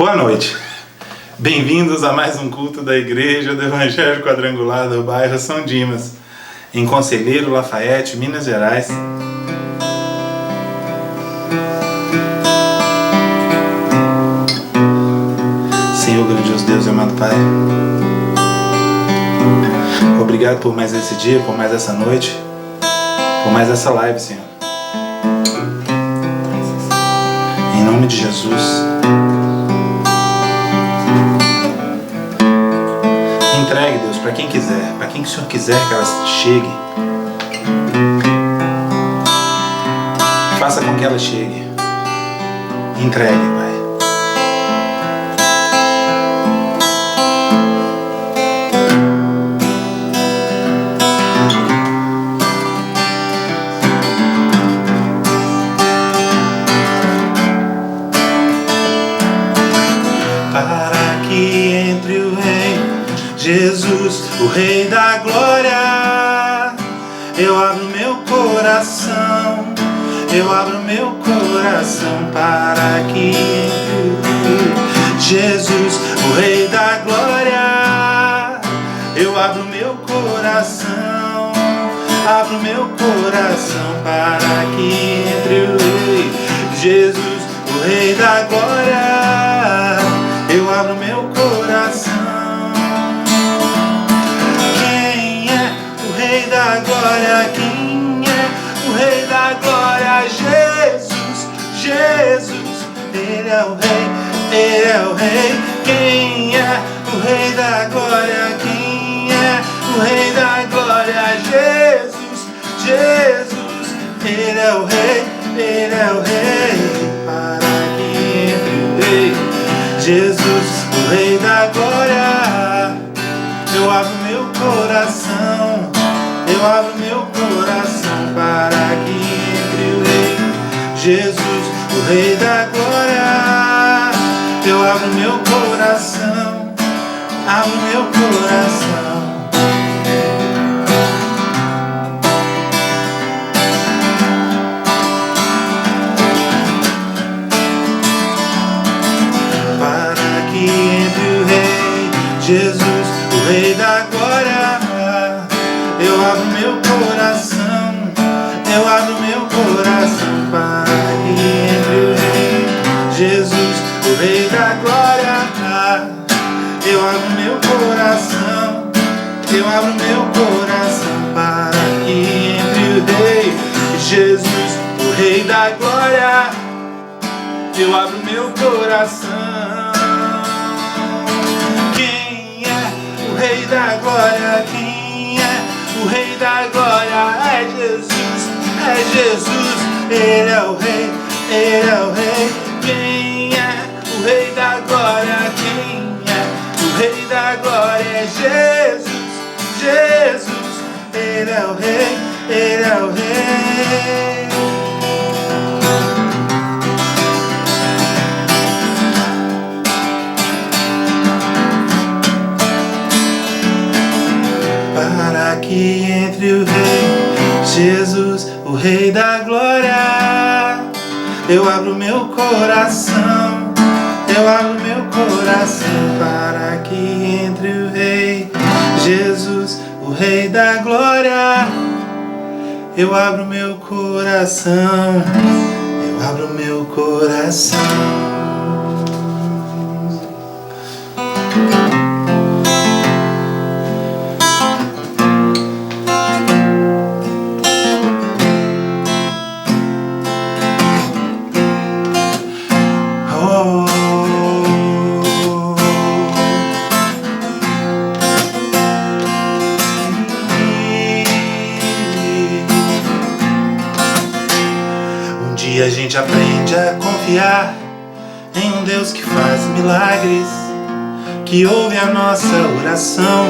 Boa noite. Bem-vindos a mais um culto da Igreja do Evangelho Quadrangular do bairro São Dimas, em Conselheiro Lafayette, Minas Gerais. Senhor, grandioso Deus e amado Pai, obrigado por mais esse dia, por mais essa noite, por mais essa live, Senhor. Em nome de Jesus. Entregue, Deus, para quem quiser, para quem que o Senhor quiser que ela chegue. Faça com que ela chegue. Entregue, Pai. Para que entre o Rei Jesus, o Rei da Glória, eu abro meu coração, eu abro meu coração para que entre o Rei Jesus, o Rei da Glória, eu abro meu coração para que entre o Rei Jesus, o Rei da Glória, eu abro meu coração. Rei da Glória, quem é o Rei da Glória? Jesus, Jesus, Ele é o Rei, Ele é o Rei. Quem é o Rei da Glória? Quem é o Rei da Glória? Jesus, Jesus, Ele é o Rei, Ele é o Rei. Para que entre o Rei Jesus, o Rei da Glória, eu abro meu coração, eu abro meu coração para que entre o Rei Jesus, o Rei da Glória, eu abro meu coração, abro meu coração. Para que entre o Rei Jesus, o Rei da Glória, eu abro meu coração, eu abro meu coração para que entre o Rei Jesus, o Rei da Glória, eu abro meu coração, eu abro meu coração para que entre o Rei Jesus, o Rei da Glória, eu abro meu coração. Quem é o Rei da Glória? Quem é o Rei da Glória? É Jesus, Ele é o Rei, Ele é o Rei. Quem é o Rei da Glória? Quem é o Rei da Glória? É Jesus, Jesus, Ele é o Rei, Ele é o Rei. Para que entre o Rei Jesus, o Rei da Glória, eu abro meu coração, eu abro meu coração para que entre o Rei Jesus, o Rei da Glória, eu abro meu coração, eu abro meu coração. A gente aprende a confiar em um Deus que faz milagres, que ouve a nossa oração,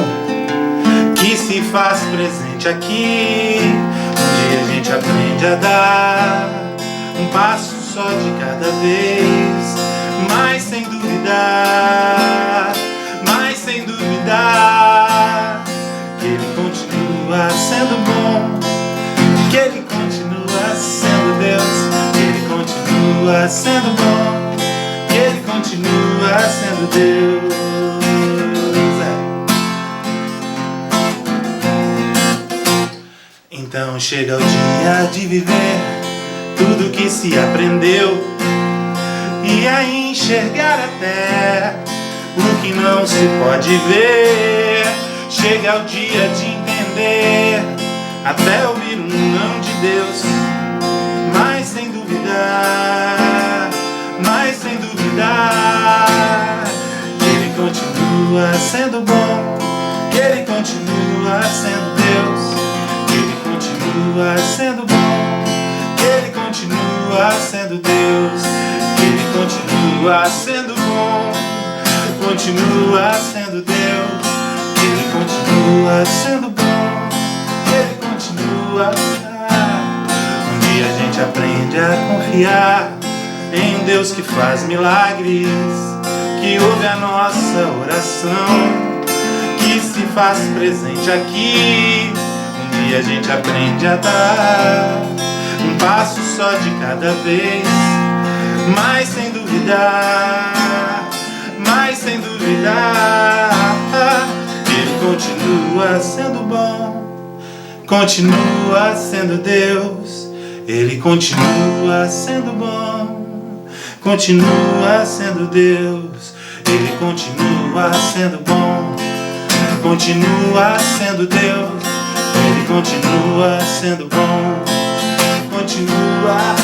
que se faz presente aqui. Um dia a gente aprende a dar um passo só de cada vez, mas sem duvidar, que Ele continua sendo bom, que Ele continua sendo Deus, que Ele continua sendo bom, que Ele continua sendo Deus. Então chega o dia de viver tudo que se aprendeu e a enxergar até o que não se pode ver. Chega o dia de entender, até ouvir um não de Deus. Mas sem duvidar, que Ele continua sendo bom, que Ele continua sendo Deus, que Ele continua sendo bom, que Ele continua sendo Deus, que Ele continua sendo bom, continua sendo Deus, que Ele continua sendo bom, que Ele continua. Um dia a gente aprende a confiar em um Deus que faz milagres, que ouve a nossa oração, que se faz presente aqui. Um dia a gente aprende a dar um passo só de cada vez, mas sem duvidar, Ele continua sendo bom, continua sendo Deus. Ele continua sendo bom, continua sendo Deus. Ele continua sendo bom, continua sendo Deus. Ele continua sendo bom, continua.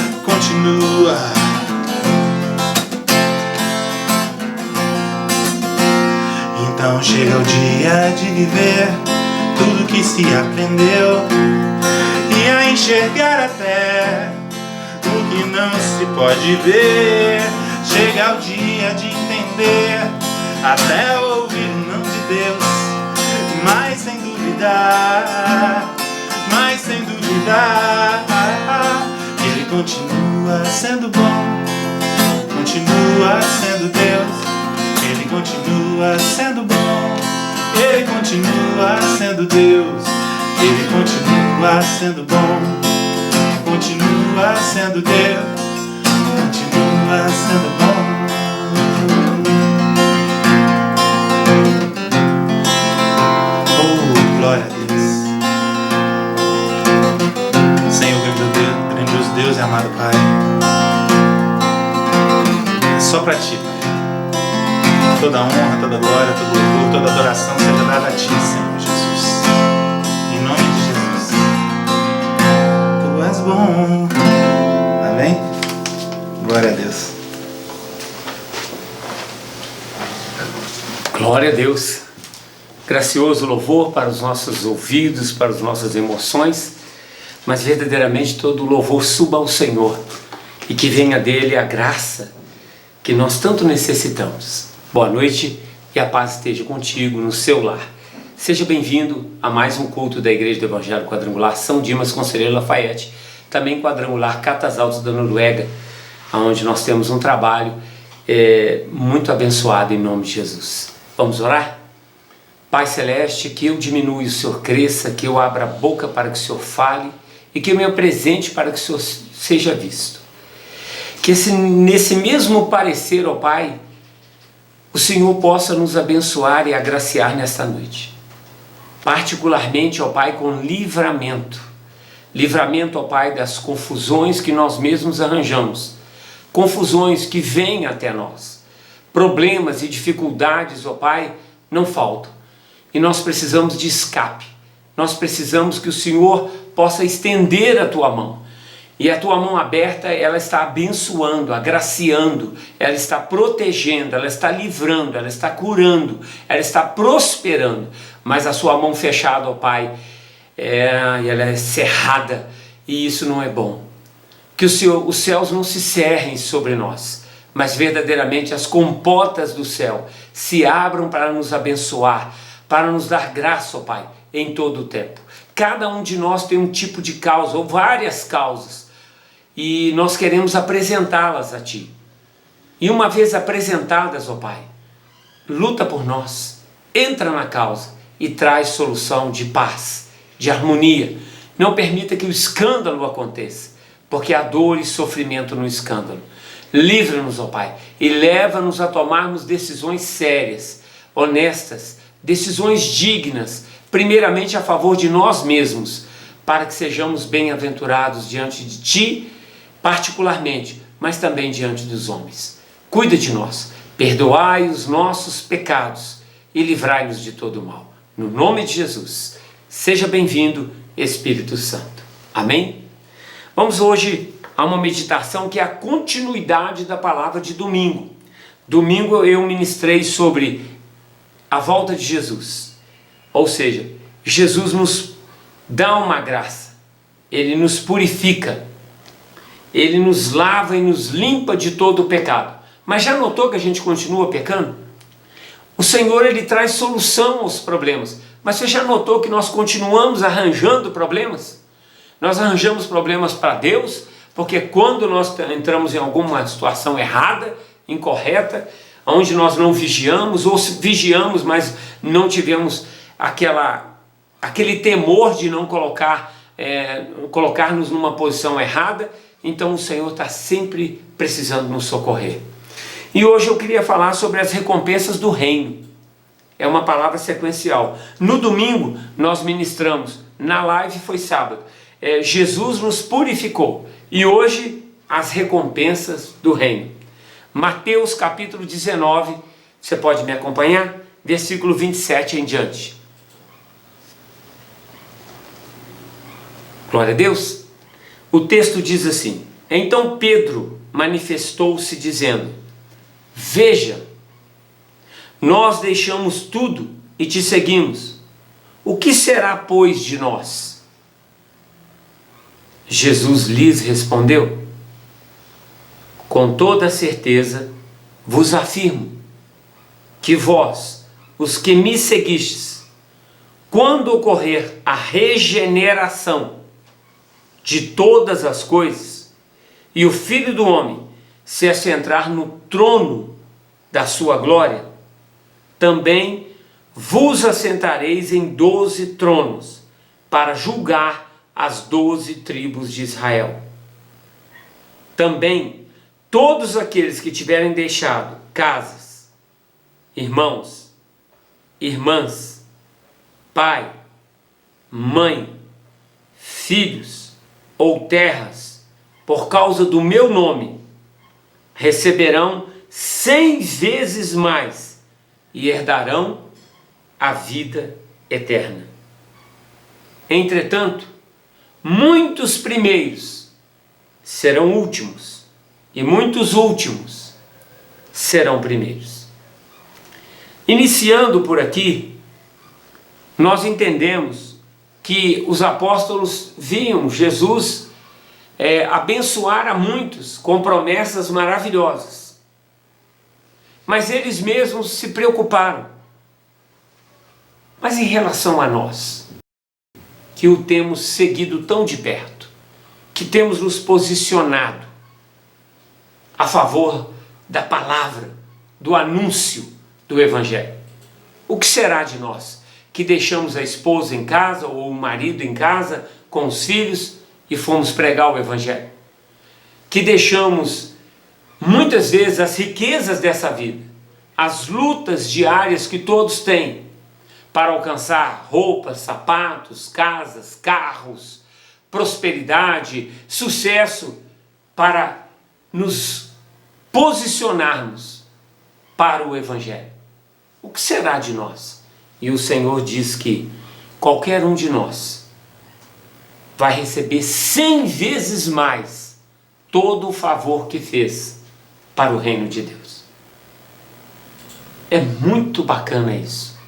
Então chega o dia de viver tudo que se aprendeu e a enxergar até o que não se pode ver. Chega o dia de entender, até ouvir o não de Deus. Mas sem duvidar, Ele continua sendo bom, continua sendo Deus. Ele continua sendo bom, Ele continua sendo Deus. Ele continua sendo bom, continua sendo Deus, continua sendo bom. Oh, glória a Deus. Senhor, grandioso Deus e amado Pai, é só pra Ti, Pai. Toda honra, toda glória, todo louvor, toda adoração seja dada a Ti, Senhor Jesus. Em nome de Jesus. Tu és bom. Amém? Glória a Deus. Glória a Deus. Gracioso louvor para os nossos ouvidos, para as nossas emoções, mas verdadeiramente todo louvor suba ao Senhor e que venha dele a graça que nós tanto necessitamos. Boa noite e a paz esteja contigo no seu lar. Seja bem-vindo a mais um culto da Igreja do Evangelho Quadrangular São Dimas, Conselheiro Lafayette, também Quadrangular Catas Altas da Noruega, onde nós temos um trabalho muito abençoado em nome de Jesus. Vamos orar? Pai Celeste, que eu diminua e o Senhor cresça, que eu abra a boca para que o Senhor fale e que eu me apresente para que o Senhor seja visto. Que nesse mesmo parecer, ó Pai, o Senhor possa nos abençoar e agraciar nesta noite. Particularmente, ó Pai, com livramento. Livramento, ó Pai, das confusões que nós mesmos arranjamos. Confusões que vêm até nós. Problemas e dificuldades, ó Pai, não faltam. E nós precisamos de escape. Nós precisamos que o Senhor possa estender a Tua mão. E a Tua mão aberta, ela está abençoando, agraciando, ela está protegendo, ela está livrando, ela está curando, ela está prosperando. Mas a Sua mão fechada, ó Pai, ela é cerrada, e isso não é bom. Que os céus não se cerrem sobre nós, mas verdadeiramente as comportas do céu se abram para nos abençoar, para nos dar graça, ó Pai, em todo o tempo. Cada um de nós tem um tipo de causa, ou várias causas, e nós queremos apresentá-las a Ti. E uma vez apresentadas, ó Pai, luta por nós, entra na causa e traz solução de paz, de harmonia. Não permita que o escândalo aconteça, porque há dor e sofrimento no escândalo. Livra-nos, ó Pai, e leva-nos a tomarmos decisões sérias, honestas, decisões dignas, primeiramente a favor de nós mesmos, para que sejamos bem-aventurados diante de Ti, particularmente, mas também diante dos homens. Cuida de nós, perdoai os nossos pecados e livrai-nos de todo o mal. No nome de Jesus, seja bem-vindo, Espírito Santo. Amém? Vamos hoje a uma meditação que é a continuidade da palavra de domingo. Domingo eu ministrei sobre a volta de Jesus. Ou seja, Jesus nos dá uma graça, Ele nos purifica, Ele nos lava e nos limpa de todo o pecado. Mas já notou que a gente continua pecando? O Senhor, Ele traz solução aos problemas, mas você já notou que nós continuamos arranjando problemas? Nós arranjamos problemas para Deus, porque quando nós entramos em alguma situação errada, incorreta, onde nós não vigiamos, ou vigiamos, mas não tivemos aquele temor de não colocar-nos numa posição errada, então o Senhor está sempre precisando nos socorrer. E hoje eu queria falar sobre as recompensas do reino. É uma palavra sequencial. No domingo nós ministramos, na live foi sábado, Jesus nos purificou. E hoje as recompensas do reino. Mateus capítulo 19, você pode me acompanhar? Versículo 27 em diante. Glória a Deus. O texto diz assim: então Pedro manifestou-se dizendo: veja, nós deixamos tudo e te seguimos. O que será, pois, de nós? Jesus lhes respondeu: com toda certeza vos afirmo que vós, os que me seguistes, quando ocorrer a regeneração de todas as coisas, e o Filho do Homem se assentar no trono da sua glória, também vos assentareis em 12 tronos, para julgar as 12 tribos de Israel. Também todos aqueles que tiverem deixado casas, irmãos, irmãs, pai, mãe, filhos ou terras, por causa do meu nome, receberão 100 vezes mais e herdarão a vida eterna. Entretanto, muitos primeiros serão últimos, e muitos últimos serão primeiros. Iniciando por aqui, nós entendemos que os apóstolos viam Jesus abençoar a muitos com promessas maravilhosas. Mas eles mesmos se preocuparam. Mas em relação a nós, que o temos seguido tão de perto, que temos nos posicionado a favor da palavra, do anúncio do Evangelho, o que será de nós que deixamos a esposa em casa ou o marido em casa com os filhos e fomos pregar o Evangelho? Que deixamos muitas vezes as riquezas dessa vida, as lutas diárias que todos têm para alcançar roupas, sapatos, casas, carros, prosperidade, sucesso, para nos posicionarmos para o Evangelho. O que será de nós? E o Senhor diz que qualquer um de nós vai receber 100 vezes mais todo o favor que fez para o reino de Deus. É muito bacana isso.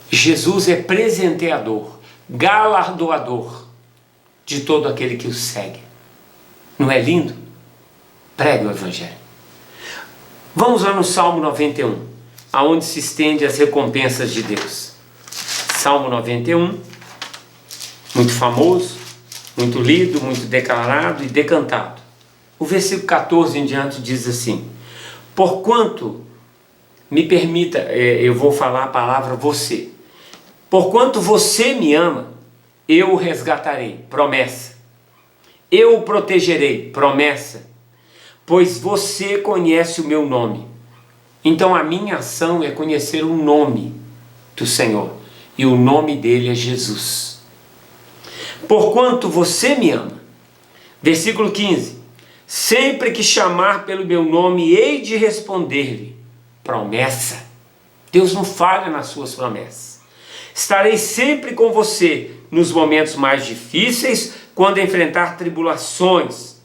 Jesus é presenteador, galardoador de todo aquele que o segue. Não é lindo? Pregue o Evangelho. Vamos lá no Salmo 91, aonde se estende as recompensas de Deus. Salmo 91, muito famoso, muito lido, muito declarado e decantado. O versículo 14 em diante diz assim: porquanto, me permita, eu vou falar a palavra você. Porquanto você me ama, eu o resgatarei, promessa. Eu o protegerei, promessa. pois você conhece o meu nome. Então a minha ação é conhecer o nome do Senhor, e o nome dele é Jesus. Porquanto você me ama. Versículo 15. Sempre que chamar pelo meu nome, hei de responder-lhe. Promessa. Deus não falha nas suas promessas. Estarei sempre com você nos momentos mais difíceis, quando enfrentar tribulações.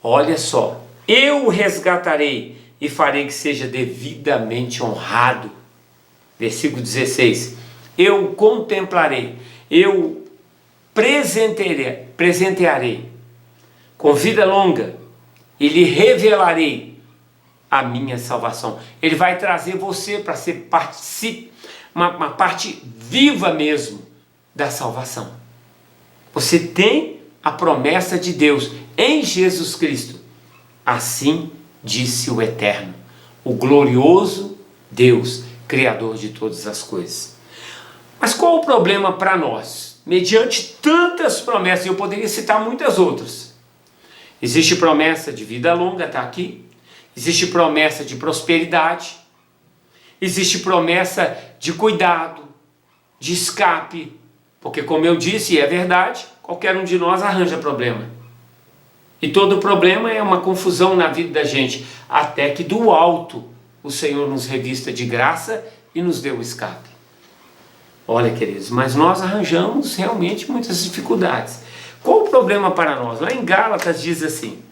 Olha só, eu o resgatarei e farei que seja devidamente honrado. Versículo 16. Eu o contemplarei, eu presentearei com vida longa e lhe revelarei a minha salvação. Ele vai trazer você para ser uma parte viva mesmo da salvação. Você tem a promessa de Deus em Jesus Cristo. Assim disse o Eterno, o glorioso Deus, Criador de todas as coisas. Mas qual o problema para nós? Mediante tantas promessas, eu poderia citar muitas outras. Existe promessa de vida longa, está aqui. Existe promessa de prosperidade. Existe promessa de cuidado, de escape. Porque, como eu disse, e é verdade, qualquer um de nós arranja problema. E todo problema é uma confusão na vida da gente, até que do alto o Senhor nos revista de graça e nos dê o escape. Olha, queridos, mas nós arranjamos realmente muitas dificuldades. Qual o problema para nós? Lá em Gálatas diz assim: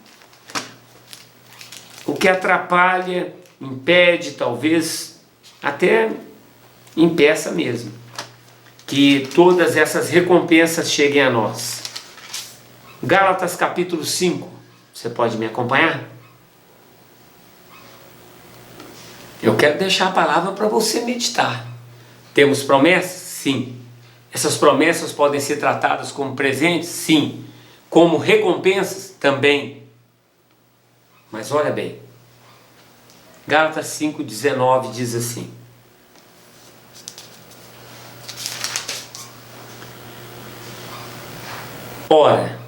o que atrapalha, impede, talvez até impeça mesmo, que todas essas recompensas cheguem a nós. Gálatas capítulo 5, você pode me acompanhar? Eu quero deixar a palavra para você meditar. Temos promessas? Sim. Essas promessas podem ser tratadas como presentes? Sim. Como recompensas? Também. Mas olha bem, Gálatas 5,19 diz assim: ora,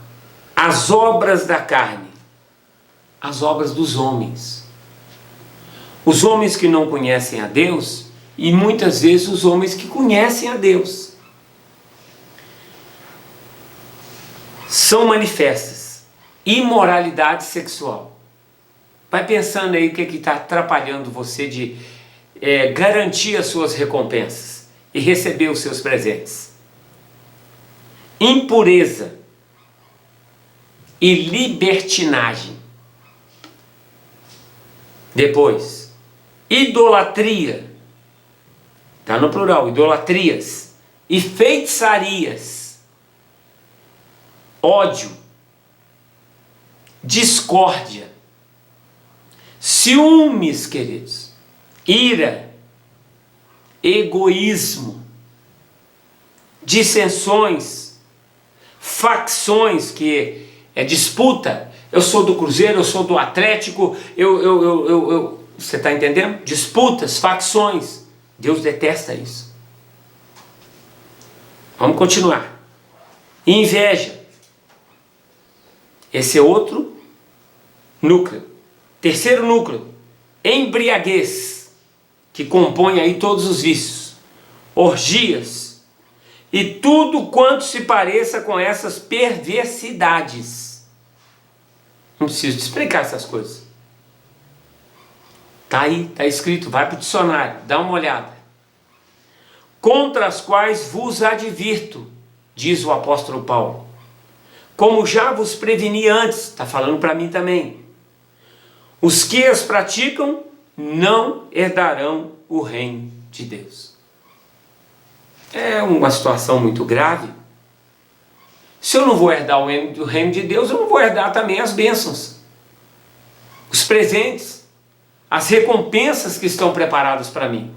as obras da carne, as obras dos homens, os homens que não conhecem a Deus, e muitas vezes os homens que conhecem a Deus, são manifestas. Imoralidade sexual. Vai pensando aí o que está atrapalhando você de garantir as suas recompensas e receber os seus presentes. Impureza e libertinagem. Depois, idolatria. Está no plural, idolatrias e feitiçarias, ódio, discórdia, ciúmes, queridos, ira, egoísmo, dissensões, facções, que é disputa. Eu sou do Cruzeiro, eu sou do Atlético, você está entendendo? Disputas, facções. Deus detesta isso. Vamos continuar. Inveja. Esse é outro núcleo. Terceiro núcleo. Embriaguez, que compõe aí todos os vícios. Orgias. E tudo quanto se pareça com essas perversidades. Não preciso te explicar essas coisas. Está aí, está escrito, vai para o dicionário, dá uma olhada. Contra as quais vos advirto, diz o apóstolo Paulo. Como já vos preveni antes, está falando para mim também. Os que as praticam não herdarão o reino de Deus. É uma situação muito grave. Se eu não vou herdar o reino de Deus, eu não vou herdar também as bênçãos, os presentes, as recompensas que estão preparadas para mim.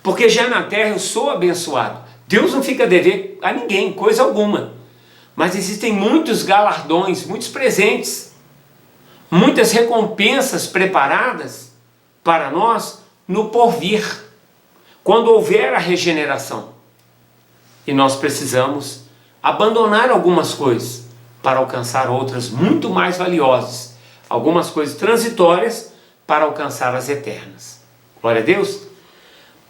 Porque já na terra eu sou abençoado. Deus não fica a dever a ninguém, coisa alguma. Mas existem muitos galardões, muitos presentes, muitas recompensas preparadas para nós no porvir, quando houver a regeneração. E nós precisamos abandonar algumas coisas para alcançar outras muito mais valiosas. algumas coisas transitórias para alcançar as eternas. Glória a Deus.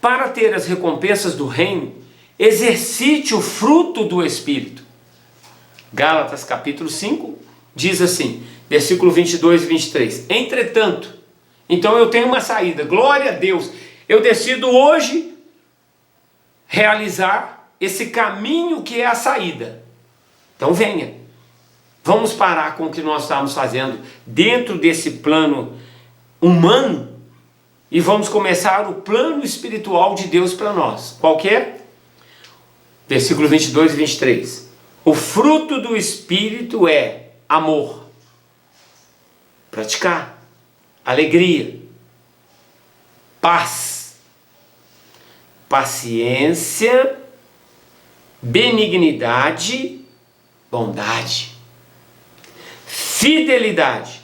Para ter as recompensas do reino, exercite o fruto do Espírito. Gálatas capítulo 5 diz assim, versículo 22 e 23. Entretanto, então eu tenho uma saída, glória a Deus, eu decido hoje realizar esse caminho que é a saída. Então venha, vamos parar com o que nós estamos fazendo dentro desse plano humano e vamos começar o plano espiritual de Deus para nós. Qual que é? Versículo 22 e 23. O fruto do Espírito é amor, praticar, alegria, paz, paciência, benignidade, bondade, fidelidade,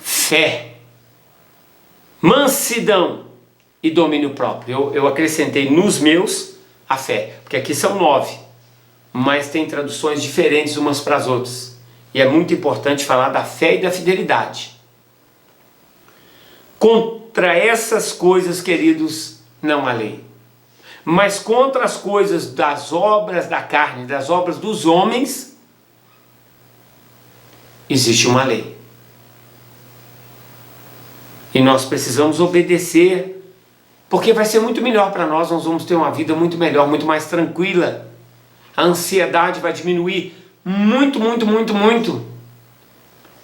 fé, mansidão e domínio próprio. Eu acrescentei nos meus a fé, porque aqui são 9, mas tem traduções diferentes umas para as outras. E é muito importante falar da fé e da fidelidade. Contra essas coisas, queridos, não há lei. Mas contra as coisas das obras da carne, das obras dos homens, existe uma lei. E nós precisamos obedecer, porque vai ser muito melhor para nós, nós vamos ter uma vida muito melhor, muito mais tranquila. A ansiedade vai diminuir muito, muito, muito, muito.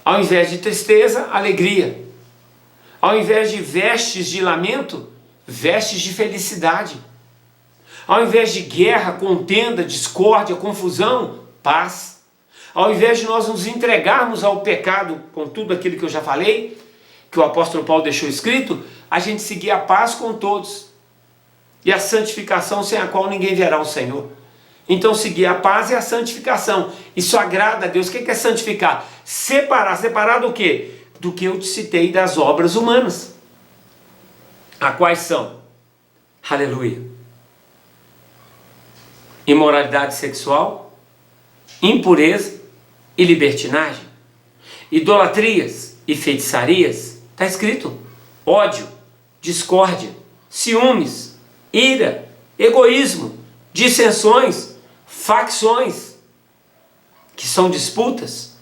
Ao invés de tristeza, alegria. Ao invés de vestes de lamento, vestes de felicidade. Ao invés de guerra, contenda, discórdia, confusão, paz. Ao invés de nós nos entregarmos ao pecado com tudo aquilo que eu já falei, que o apóstolo Paulo deixou escrito, a gente seguir a paz com todos e a santificação sem a qual ninguém verá o Senhor. Então seguir a paz e a santificação. Isso agrada a Deus. O que é santificar? Separar do quê? Do que eu te citei das obras humanas. A quais são? Aleluia. Imoralidade sexual, impureza e libertinagem, idolatrias e feitiçarias. Está escrito: ódio, discórdia, ciúmes, ira, egoísmo, dissensões, facções, que são disputas,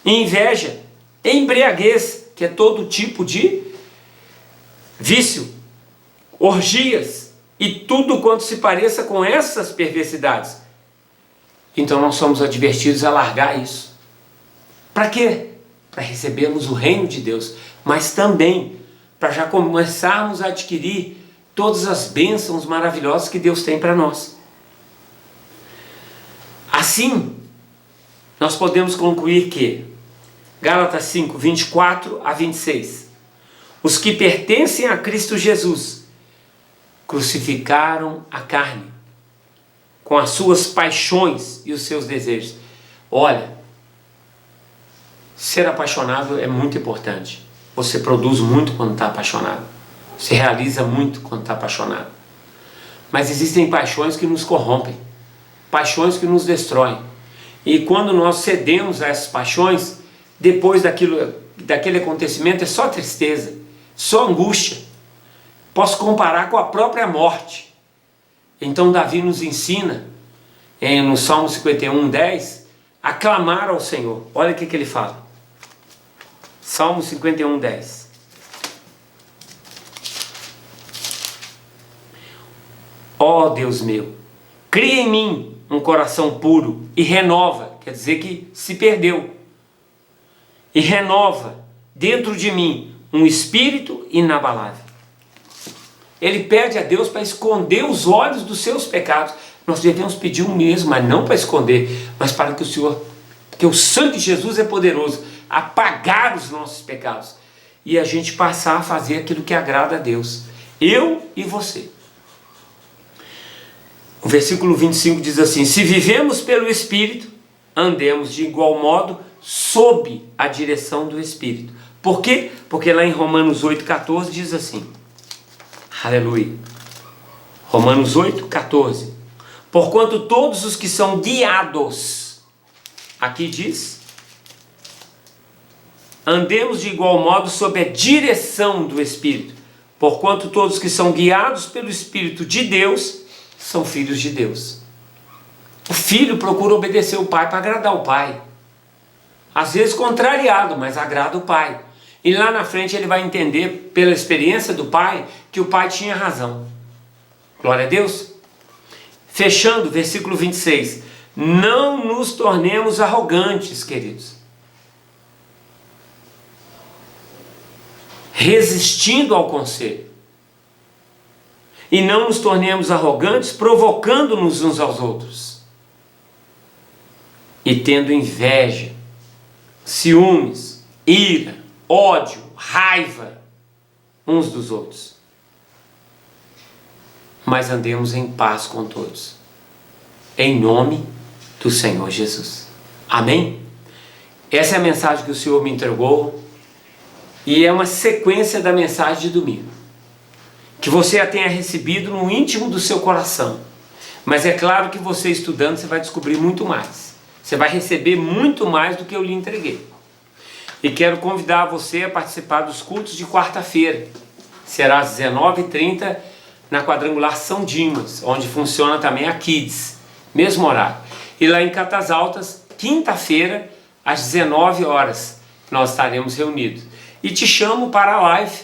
inveja, embriaguez, que é todo tipo de vício, orgias e tudo quanto se pareça com essas perversidades. Então nós somos advertidos a largar isso. Para quê? Para recebermos o reino de Deus, mas também para já começarmos a adquirir todas as bênçãos maravilhosas que Deus tem para nós. Assim, nós podemos concluir que Gálatas 5, 24 a 26. Os que pertencem a Cristo Jesus crucificaram a carne com as suas paixões e os seus desejos. Olha, ser apaixonado é muito importante. Você produz muito quando está apaixonado. Você realiza muito quando está apaixonado. Mas existem paixões que nos corrompem, paixões que nos destroem. E quando nós cedemos a essas paixões, depois daquele acontecimento é só tristeza, só angústia. Posso comparar com a própria morte. Então Davi nos ensina, no Salmo 51, 10, a clamar ao Senhor. Olha o que ele fala. Salmo 51, 10. Ó Deus meu, cria em mim um coração puro e renova, quer dizer que se perdeu, e renova dentro de mim um espírito inabalável. Ele pede a Deus para esconder os olhos dos seus pecados. Nós devemos pedir o mesmo, mas não para esconder, mas para que o Senhor, porque o sangue de Jesus é poderoso a apagar os nossos pecados e a gente passar a fazer aquilo que agrada a Deus, eu e você. O versículo 25 diz assim: se vivemos pelo Espírito, andemos de igual modo sob a direção do Espírito. Por quê? Porque lá em Romanos 8,14 diz assim, aleluia, Romanos 8,14, porquanto todos os que são guiados, aqui diz, andemos de igual modo sob a direção do Espírito, porquanto todos que são guiados pelo Espírito de Deus são filhos de Deus. O filho procura obedecer o pai para agradar o pai. Às vezes contrariado, mas agrada o pai. E lá na frente ele vai entender, pela experiência do pai, que o pai tinha razão. Glória a Deus. Fechando, versículo 26. Não nos tornemos arrogantes, queridos, resistindo ao conselho. E não nos tornemos arrogantes, provocando-nos uns aos outros. E tendo inveja, ciúmes, ira, ódio, raiva uns dos outros. Mas andemos em paz com todos, em nome do Senhor Jesus. Amém? Essa é a mensagem que o Senhor me entregou e é uma sequência da mensagem de domingo, que você a tenha recebido no íntimo do seu coração. Mas é claro que você estudando, você vai descobrir muito mais. Você vai receber muito mais do que eu lhe entreguei. E quero convidar você a participar dos cultos de quarta-feira. Será às 19h30 na Quadrangular São Dimas, onde funciona também a Kids, mesmo horário. E lá em Catas Altas, quinta-feira, às 19 horas, nós estaremos reunidos. E te chamo para a live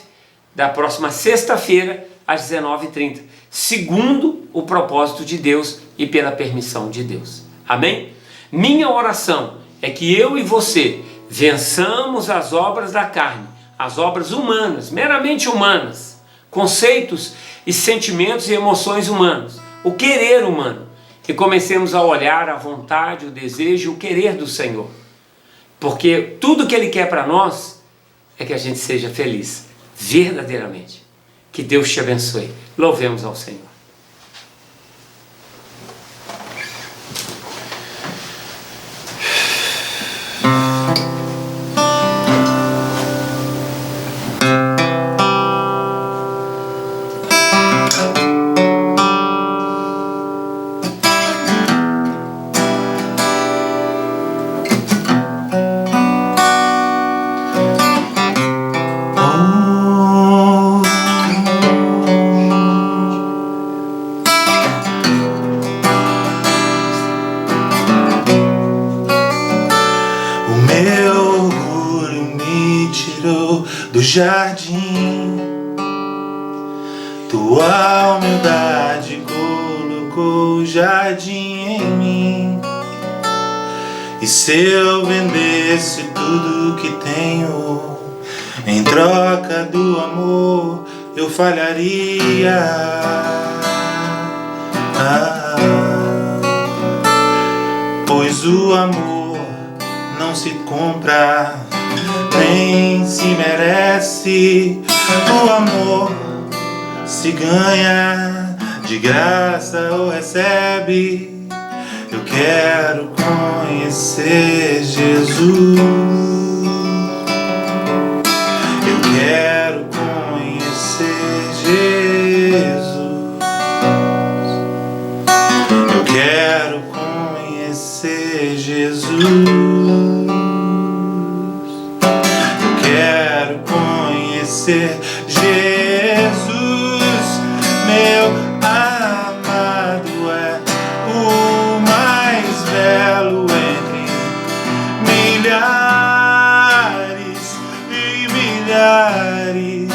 da próxima sexta-feira, às 19h30, segundo o propósito de Deus e pela permissão de Deus. Amém? Minha oração é que eu e você vençamos as obras da carne, as obras humanas, meramente humanas, conceitos e sentimentos e emoções humanos, o querer humano, e comecemos a olhar a vontade, o desejo, o querer do Senhor. Porque tudo que Ele quer para nós é que a gente seja feliz, verdadeiramente. Que Deus te abençoe. Louvemos ao Senhor. Do jardim, tua humildade colocou o jardim em mim. E se eu vendesse tudo que tenho em troca do amor, eu falharia. Pois o amor não se compra, nem se merece. O amor se ganha, de graça ou recebe. Eu quero conhecer Jesus. Eu quero conhecer Jesus. Eu quero conhecer Jesus. Jesus, meu amado, é o mais belo entre milhares e milhares.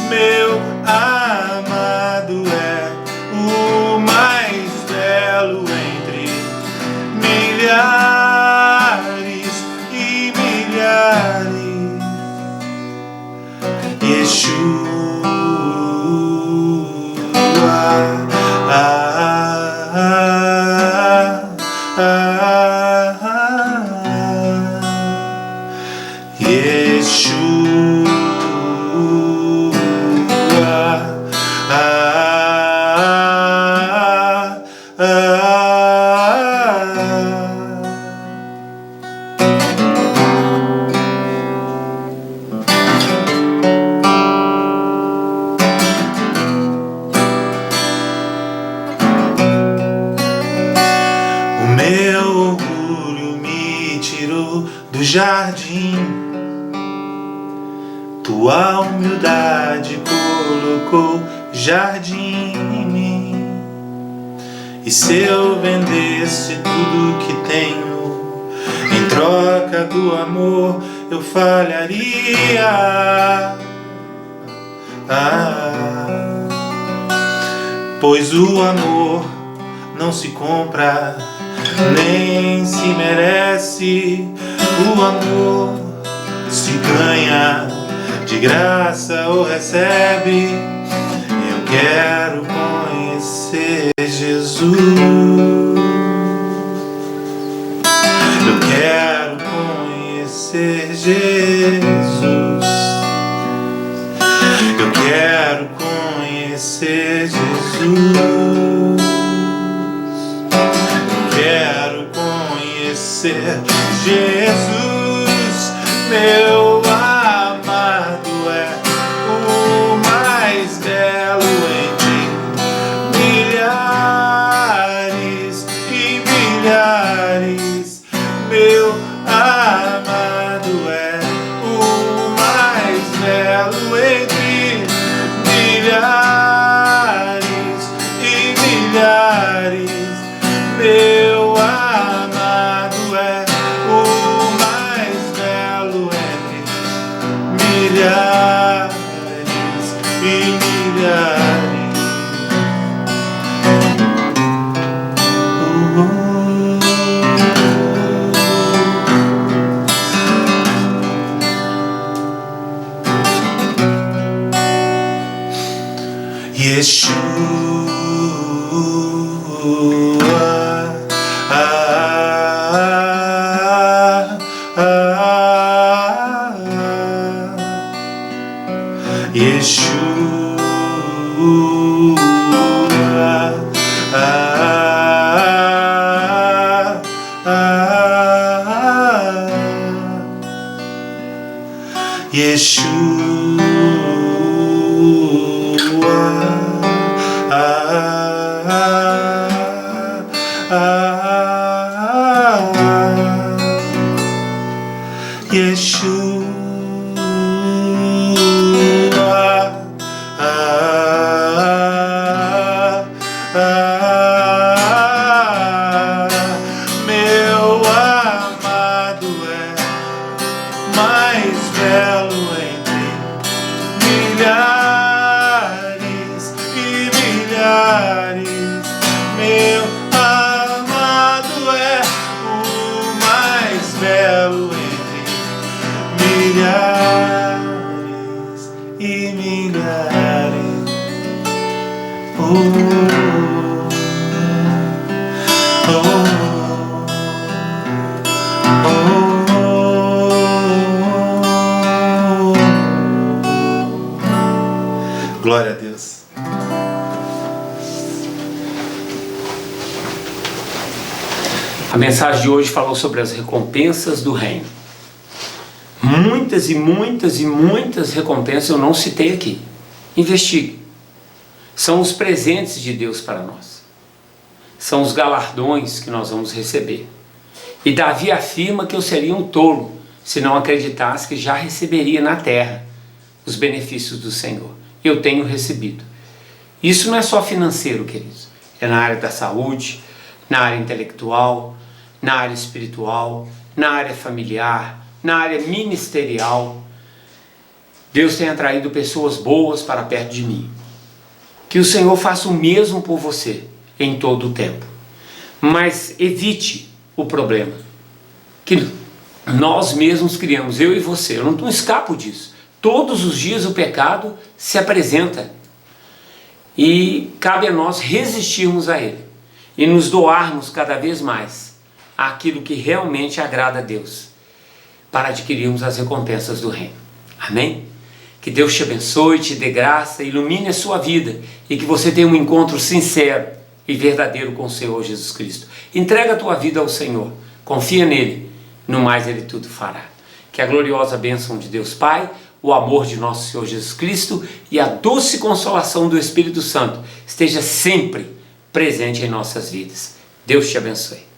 Meu amado é o mais belo entre milhares e milhares. Yeshua, jardim em mim. E se eu vendesse tudo que tenho, em troca do amor eu falharia. Pois o amor não se compra, nem se merece. O amor se ganha, de graça ou recebe. Eu quero conhecer Jesus. Eu quero conhecer Jesus. Eu quero conhecer Jesus. Eu quero conhecer Jesus. Meu amado é o mais belo entre milhares e milhares. Meu amado é o mais belo entre milhares e milhares. Meu amado é o mais belo entre milhares e milhares. Meu amado é mais belo entre milhares e milhares. Meu amado é o mais belo entre milhares e milhares. Glória a Deus. A mensagem de hoje falou sobre as recompensas do reino. Muitas e muitas e muitas recompensas eu não citei aqui. Investigue. São os presentes de Deus para nós. São os galardões que nós vamos receber. E Davi afirma que eu seria um tolo se não acreditasse que já receberia na terra os benefícios do Senhor. Eu tenho recebido. Isso não é só financeiro, queridos. É na área da saúde, na área intelectual, na área espiritual, na área familiar, na área ministerial. Deus tem atraído pessoas boas para perto de mim. Que o Senhor faça o mesmo por você em todo o tempo. Mas evite o problema que nós mesmos criamos, eu e você. Eu não escapo disso. Todos os dias o pecado se apresenta e cabe a nós resistirmos a ele e nos doarmos cada vez mais àquilo que realmente agrada a Deus para adquirirmos as recompensas do reino. Amém? Que Deus te abençoe, te dê graça, ilumine a sua vida e que você tenha um encontro sincero e verdadeiro com o Senhor Jesus Cristo. Entrega a tua vida ao Senhor, confia nele, no mais ele tudo fará. Que a gloriosa bênção de Deus Pai, o amor de nosso Senhor Jesus Cristo e a doce consolação do Espírito Santo esteja sempre presente em nossas vidas. Deus te abençoe.